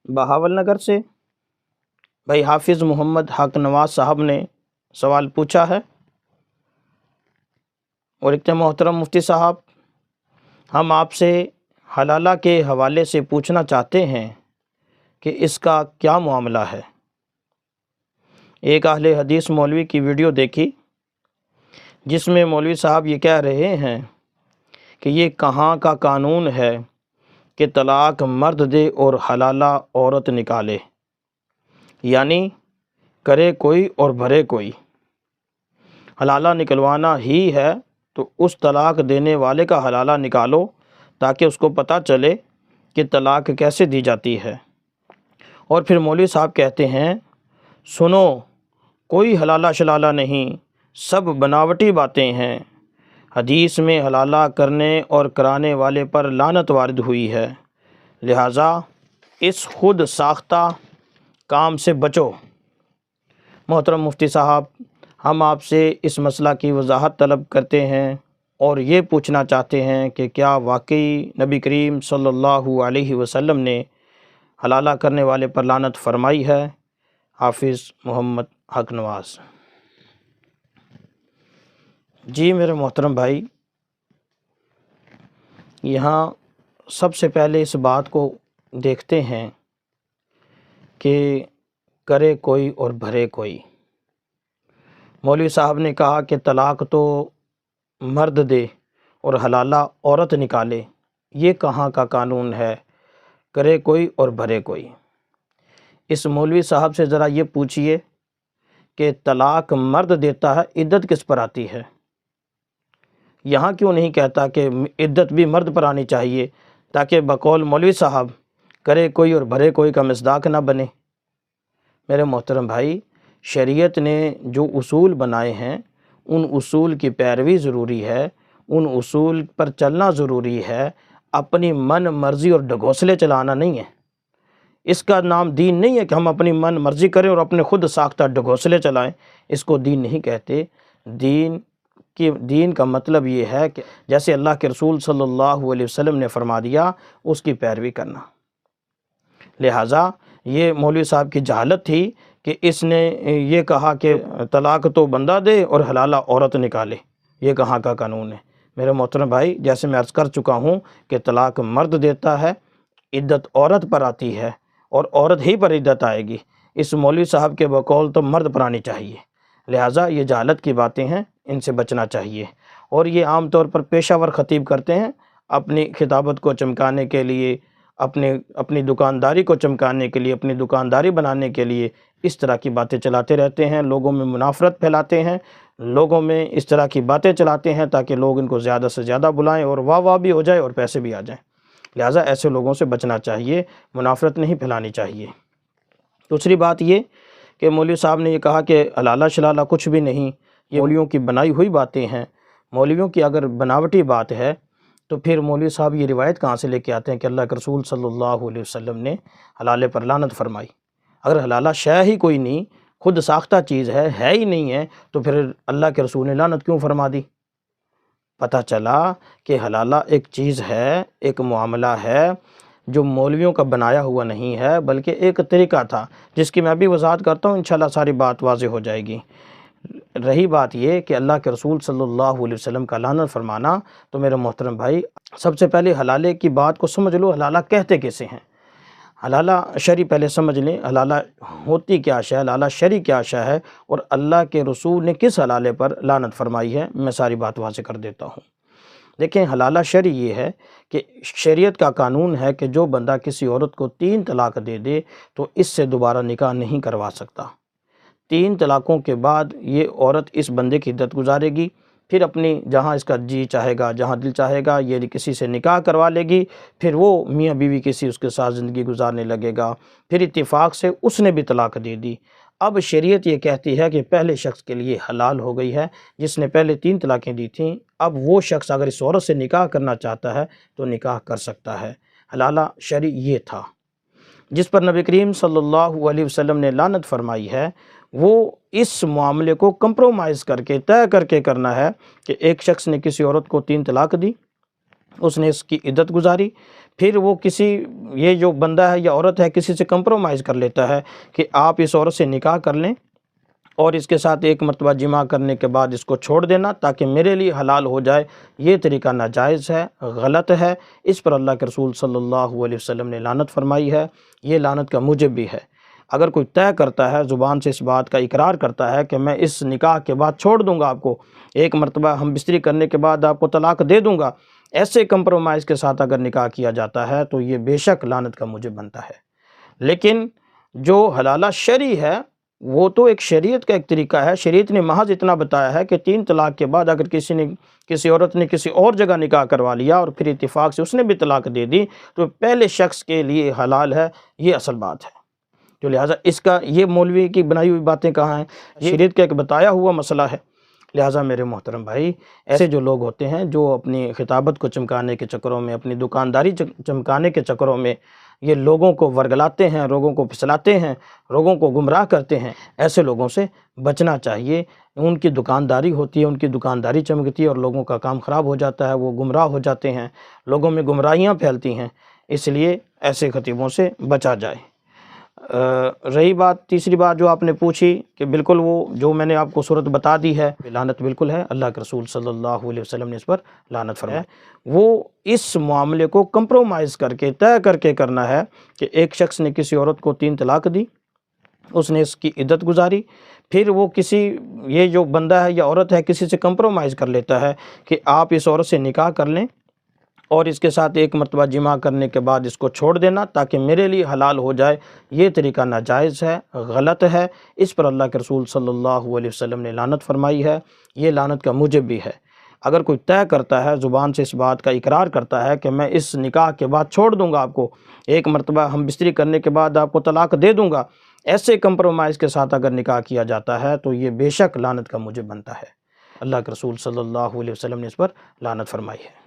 بہاول نگر سے بھائی حافظ محمد حق نواز صاحب نے سوال پوچھا ہے اور ایک محترم مفتی صاحب، ہم آپ سے حلالہ کے حوالے سے پوچھنا چاہتے ہیں کہ اس کا کیا معاملہ ہے۔ ایک اہل حدیث مولوی کی ویڈیو دیکھی جس میں مولوی صاحب یہ کہہ رہے ہیں کہ یہ کہاں کا قانون ہے کہ طلاق مرد دے اور حلالہ عورت نکالے، یعنی کرے کوئی اور بھرے کوئی۔ حلالہ نکلوانا ہی ہے تو اس طلاق دینے والے کا حلالہ نکالو تاکہ اس کو پتہ چلے کہ طلاق کیسے دی جاتی ہے۔ اور پھر مولوی صاحب کہتے ہیں، سنو، کوئی حلالہ شلالہ نہیں، سب بناوٹی باتیں ہیں۔ حدیث میں حلالہ کرنے اور کرانے والے پر لعنت وارد ہوئی ہے، لہٰذا اس خود ساختہ کام سے بچو۔ محترم مفتی صاحب، ہم آپ سے اس مسئلہ کی وضاحت طلب کرتے ہیں اور یہ پوچھنا چاہتے ہیں کہ کیا واقعی نبی کریم صلی اللہ علیہ وسلم نے حلالہ کرنے والے پر لعنت فرمائی ہے؟ حافظ محمد حق نواز۔ جی میرے محترم بھائی، یہاں سب سے پہلے اس بات کو دیکھتے ہیں کہ کرے کوئی اور بھرے کوئی۔ مولوی صاحب نے کہا کہ طلاق تو مرد دے اور حلالہ عورت نکالے، یہ کہاں کا قانون ہے، کرے کوئی اور بھرے کوئی۔ اس مولوی صاحب سے ذرا یہ پوچھئے کہ طلاق مرد دیتا ہے، عدت کس پر آتی ہے؟ یہاں کیوں نہیں کہتا کہ عدت بھی مرد پر آنی چاہیے تاکہ بقول مولوی صاحب کرے کوئی اور بھرے کوئی کا مصداق نہ بنے؟ میرے محترم بھائی، شریعت نے جو اصول بنائے ہیں ان اصول کی پیروی ضروری ہے، ان اصول پر چلنا ضروری ہے، اپنی من مرضی اور ڈھکوسلے چلانا نہیں ہے۔ اس کا نام دین نہیں ہے کہ ہم اپنی من مرضی کریں اور اپنے خود ساختہ ڈھکوسلے چلائیں، اس کو دین نہیں کہتے۔ دین کا مطلب یہ ہے کہ جیسے اللہ کے رسول صلی اللہ علیہ وسلم نے فرما دیا اس کی پیروی کرنا۔ لہٰذا یہ مولوی صاحب کی جہالت تھی کہ اس نے یہ کہا کہ طلاق تو بندہ دے اور حلالہ عورت نکالے، یہ کہاں کا قانون ہے؟ میرے محترم بھائی، جیسے میں عرض کر چکا ہوں کہ طلاق مرد دیتا ہے، عدت عورت پر آتی ہے اور عورت ہی پر عدت آئے گی۔ اس مولوی صاحب کے بقول تو مرد پر آنی چاہیے، لہٰذا یہ جہالت کی باتیں ہیں، ان سے بچنا چاہیے۔ اور یہ عام طور پر پیشہ ور خطیب کرتے ہیں اپنی خطابت کو چمکانے کے لیے، اپنی دکانداری کو چمکانے کے لیے، اپنی دکانداری بنانے کے لیے اس طرح کی باتیں چلاتے رہتے ہیں، لوگوں میں منافرت پھیلاتے ہیں، لوگوں میں اس طرح کی باتیں چلاتے ہیں تاکہ لوگ ان کو زیادہ سے زیادہ بلائیں اور واہ واہ بھی ہو جائے اور پیسے بھی آ جائیں۔ لہٰذا ایسے لوگوں سے بچنا چاہیے، منافرت نہیں پھیلانی چاہیے۔ دوسری بات یہ کہ مولوی صاحب نے یہ کہا کہ حلالہ شلالہ کچھ بھی نہیں، یہ مولویوں کی بنائی ہوئی باتیں ہیں۔ مولویوں کی اگر بناوٹی بات ہے تو پھر مولوی صاحب یہ روایت کہاں سے لے کے آتے ہیں کہ اللہ کے رسول صلی اللہ علیہ وسلم نے حلالے پر لعنت فرمائی؟ اگر حلالہ شے ہی کوئی نہیں، خود ساختہ چیز ہے ہی نہیں ہے، تو پھر اللہ کے رسول نے لعنت کیوں فرما دی؟ پتہ چلا کہ حلالہ ایک چیز ہے، ایک معاملہ ہے جو مولویوں کا بنایا ہوا نہیں ہے، بلکہ ایک طریقہ تھا جس کی میں ابھی وضاحت کرتا ہوں، انشاءاللہ ساری بات واضح ہو جائے گی۔ رہی بات یہ کہ اللہ کے رسول صلی اللہ علیہ وسلم کا لعنت فرمانا، تو میرے محترم بھائی سب سے پہلے حلالے کی بات کو سمجھ لو، حلالہ کہتے کیسے ہیں؟ حلالہ شرع پہلے سمجھ لیں، حلالہ ہوتی کیا شے ہے، حلالہ شرع کیا شے ہے، اور اللہ کے رسول نے کس حلالے پر لعنت فرمائی ہے، میں ساری بات واضح کر دیتا ہوں۔ دیکھیں، حلالہ شرع یہ ہے کہ شریعت کا قانون ہے کہ جو بندہ کسی عورت کو 3 طلاق دے دے تو اس سے دوبارہ نکاح نہیں کروا سکتا۔ 3 طلاقوں کے بعد یہ عورت اس بندے کی عدت گزارے گی، پھر اپنی جہاں اس کا جی چاہے گا، جہاں دل چاہے گا، یہ کسی سے نکاح کروا لے گی، پھر وہ میاں بیوی کسی اس کے ساتھ زندگی گزارنے لگے گا، پھر اتفاق سے اس نے بھی طلاق دے دی۔ اب شریعت یہ کہتی ہے کہ پہلے شخص کے لیے حلال ہو گئی ہے جس نے پہلے 3 طلاقیں دی تھیں، اب وہ شخص اگر اس عورت سے نکاح کرنا چاہتا ہے تو نکاح کر سکتا ہے۔ حلالہ شرع یہ تھا جس پر نبی کریم صلی اللہ علیہ وسلم نے لعنت فرمائی ہے، وہ اس معاملے کو کمپرومائز کر کے طے کر کے کرنا ہے کہ ایک شخص نے کسی عورت کو 3 طلاق دی، اس نے اس کی عدت گزاری، پھر وہ کسی یہ جو بندہ ہے یا عورت ہے کسی سے کمپرومائز کر لیتا ہے کہ آپ اس عورت سے نکاح کر لیں اور اس کے ساتھ ایک مرتبہ جماع کرنے کے بعد اس کو چھوڑ دینا تاکہ میرے لیے حلال ہو جائے، یہ طریقہ ناجائز ہے، غلط ہے، اس پر اللہ کے رسول صلی اللہ علیہ وسلم نے لعنت فرمائی ہے، یہ لعنت کا موجب بھی ہے۔ اگر کوئی طے کرتا ہے، زبان سے اس بات کا اقرار کرتا ہے کہ میں اس نکاح کے بعد چھوڑ دوں گا آپ کو، ایک مرتبہ ہم بستری کرنے کے بعد آپ کو طلاق دے دوں گا، ایسے کمپرومائز کے ساتھ اگر نکاح کیا جاتا ہے تو یہ بے شک لعنت کا موجب بنتا ہے۔ لیکن جو حلالہ شرعی ہے وہ تو ایک شریعت کا ایک طریقہ ہے، شریعت نے محض اتنا بتایا ہے کہ 3 طلاق کے بعد اگر کسی عورت نے کسی اور جگہ نکاح کروا لیا اور پھر اتفاق سے اس نے بھی طلاق دے دی تو پہلے شخص کے لیے حلال ہے، یہ اصل بات ہے۔ تو لہٰذا اس کا یہ مولوی کی بنائی ہوئی باتیں کہاں ہیں، شریعت کا ایک بتایا ہوا مسئلہ ہے۔ لہٰذا میرے محترم بھائی، ایسے جو لوگ ہوتے ہیں جو اپنی خطابت کو چمکانے کے چکروں میں، اپنی دکانداری چمکانے کے چکروں میں یہ لوگوں کو ورگلاتے ہیں، لوگوں کو پھسلاتے ہیں، لوگوں کو گمراہ کرتے ہیں، ایسے لوگوں سے بچنا چاہیے۔ ان کی دکانداری ہوتی ہے، ان کی دکانداری چمکتی ہے اور لوگوں کا کام خراب ہو جاتا ہے، وہ گمراہ ہو جاتے ہیں، لوگوں میں گمراہیاں پھیلتی ہیں، اس لیے ایسے خطیبوں سے بچا جائے۔ رہی بات تیسری بات جو آپ نے پوچھی کہ بالکل وہ جو میں نے آپ کو صورت بتا دی ہے، لعنت بالکل ہے، اللہ کے رسول صلی اللہ علیہ وسلم نے اس پر لعنت فرمائی ہے۔ وہ اس معاملے کو کمپرومائز کر کے طے کر کے کرنا ہے کہ ایک شخص نے کسی عورت کو 3 طلاق دی، اس نے اس کی عدت گزاری، پھر وہ کسی یہ جو بندہ ہے یا عورت ہے کسی سے کمپرومائز کر لیتا ہے کہ آپ اس عورت سے نکاح کر لیں اور اس کے ساتھ ایک مرتبہ جماع کرنے کے بعد اس کو چھوڑ دینا تاکہ میرے لیے حلال ہو جائے، یہ طریقہ ناجائز ہے، غلط ہے، اس پر اللہ کے رسول صلی اللہ علیہ وسلم نے لعنت فرمائی ہے، یہ لعنت کا موجب بھی ہے۔ اگر کوئی طے کرتا ہے، زبان سے اس بات کا اقرار کرتا ہے کہ میں اس نکاح کے بعد چھوڑ دوں گا آپ کو، ایک مرتبہ ہم بستری کرنے کے بعد آپ کو طلاق دے دوں گا، ایسے کمپرومائز کے ساتھ اگر نکاح کیا جاتا ہے تو یہ بے شک لعنت کا موجب بنتا ہے۔ اللہ کے رسول صلی اللہ علیہ وسلم نے اس پر لعنت فرمائی ہے۔